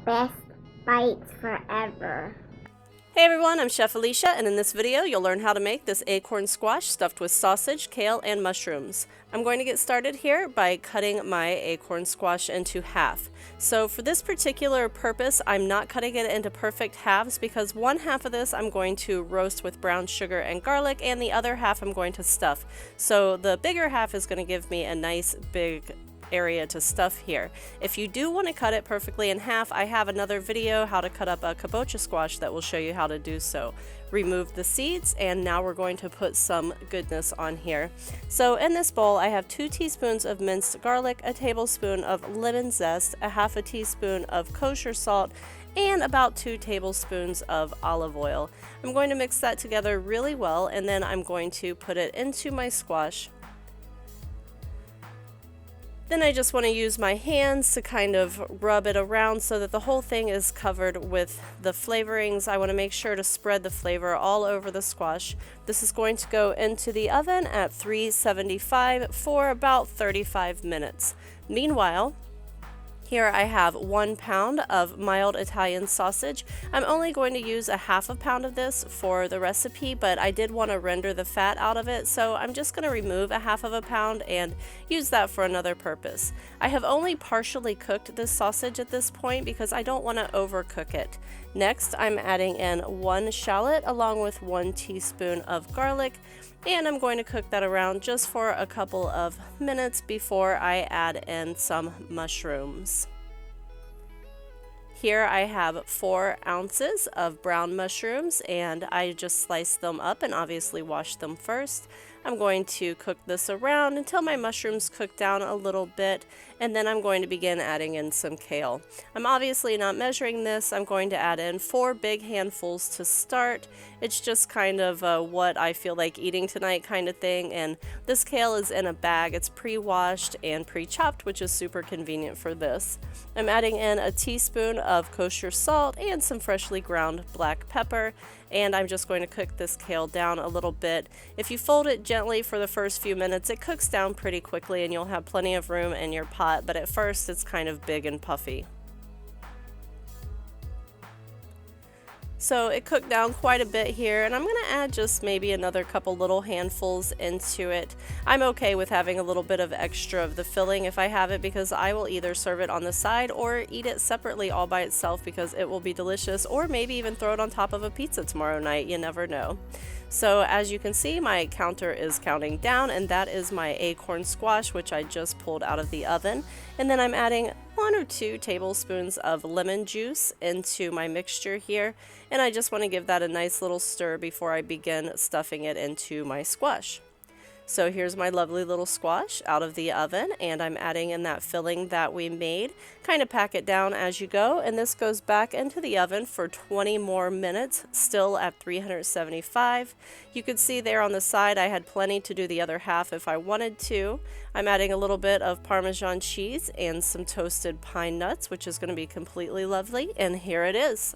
Best Bites Forever. Hey everyone, I'm Chef Alicia, and in this video you'll learn how to make this acorn squash stuffed with sausage, kale, and mushrooms. I'm going to get started here by cutting my acorn squash into half. So for this particular purpose, I'm not cutting it into perfect halves because one half of this I'm going to roast with brown sugar and garlic, and the other half I'm going to stuff. So the bigger half is going to give me a nice big area to stuff here. If you do want to cut it perfectly in half, I have another video how to cut up a kabocha squash that will show you how to do so. Remove the seeds, and now we're going to put some goodness on here. So in this bowl I have 2 teaspoons of minced garlic, a tablespoon of lemon zest, a half a teaspoon of kosher salt, and about 2 tablespoons of olive oil. I'm going to mix that together really well, and then I'm going to put it into my squash. Then I just want to use my hands to kind of rub it around so that the whole thing is covered with the flavorings. I want to make sure to spread the flavor all over the squash. This is going to go into the oven at 375 for about 35 minutes. Meanwhile, here I have 1 pound of mild Italian sausage. I'm only going to use a half a pound of this for the recipe, but I did want to render the fat out of it, so I'm just going to remove a half of a pound and use that for another purpose. I have only partially cooked this sausage at this point because I don't want to overcook it. Next, I'm adding in 1 shallot along with 1 teaspoon of garlic, and I'm going to cook that around just for a couple of minutes before I add in some mushrooms. Here I have 4 ounces of brown mushrooms, and I just sliced them up and obviously washed them first. I'm going to cook this around until my mushrooms cook down a little bit, and then I'm going to begin adding in some kale. I'm obviously not measuring this. I'm going to add in 4 big handfuls to start. It's just kind of what I feel like eating tonight kind of thing, and this kale is in a bag. It's pre-washed and pre-chopped, which is super convenient for this. I'm adding in a teaspoon of kosher salt and some freshly ground black pepper, and I'm just going to cook this kale down a little bit. If you fold it gently for the first few minutes, it cooks down pretty quickly and you'll have plenty of room in your pot, but at first it's kind of big and puffy. So it cooked down quite a bit here, and I'm going to add just maybe another couple little handfuls into it. I'm okay with having a little bit of extra of the filling if I have it, because I will either serve it on the side or eat it separately all by itself because it will be delicious, or maybe even throw it on top of a pizza tomorrow night. You never know. So as you can see, my counter is counting down, and that is my acorn squash, which I just pulled out of the oven. And then I'm adding 1 or 2 tablespoons of lemon juice into my mixture here, and I just want to give that a nice little stir before I begin stuffing it into my squash. So here's my lovely little squash out of the oven, and I'm adding in that filling that we made. Kind of pack it down as you go, and this goes back into the oven for 20 more minutes, still at 375. You could see there on the side I had plenty to do the other half if I wanted to. I'm adding a little bit of Parmesan cheese and some toasted pine nuts, which is going to be completely lovely, and here it is.